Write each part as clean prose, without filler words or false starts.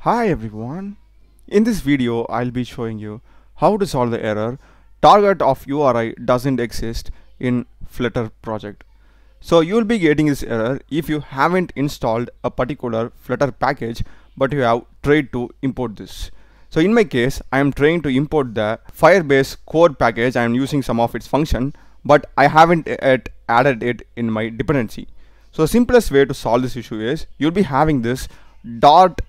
Hi everyone, in this video I'll be showing you how to solve the error target of URI doesn't exist in Flutter project. So you'll be getting this error if you haven't installed a particular Flutter package but you have tried to import this. So in my case I am trying to import the Firebase core package. I am using some of its function but I haven't yet added it in my dependency. So the simplest way to solve this issue is you'll be having this dart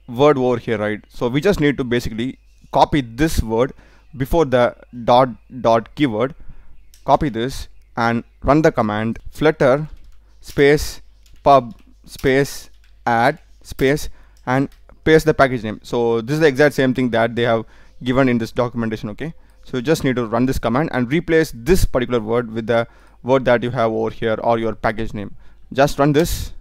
word over here, right? So we just need to basically copy this word before the dot keyword, copy this and run the command flutter space pub space add space and paste the package name. So this is the exact same thing that they have given in this documentation. Okay, so you just need to run this command and replace this particular word with the word that you have over here or your package name. Just run this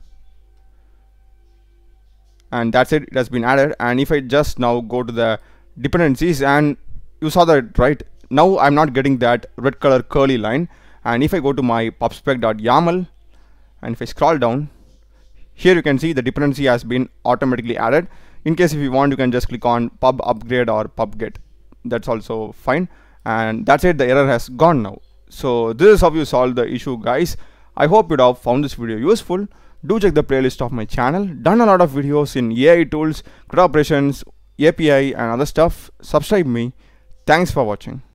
and that's it, it has been added. And if I just now go to the dependencies, and you saw that, right? Now I'm not getting that red color curly line. And if I go to my pubspec.yaml and if I scroll down, here you can see the dependency has been automatically added. In case if you want, you can just click on pub upgrade or pub get, that's also fine. And that's it, the error has gone now. So this is how you solve the issue, guys. I hope you'd have found this video useful. Do check the playlist of my channel. Done a lot of videos in AI tools, CRUD operations, API and other stuff. Subscribe me. Thanks for watching.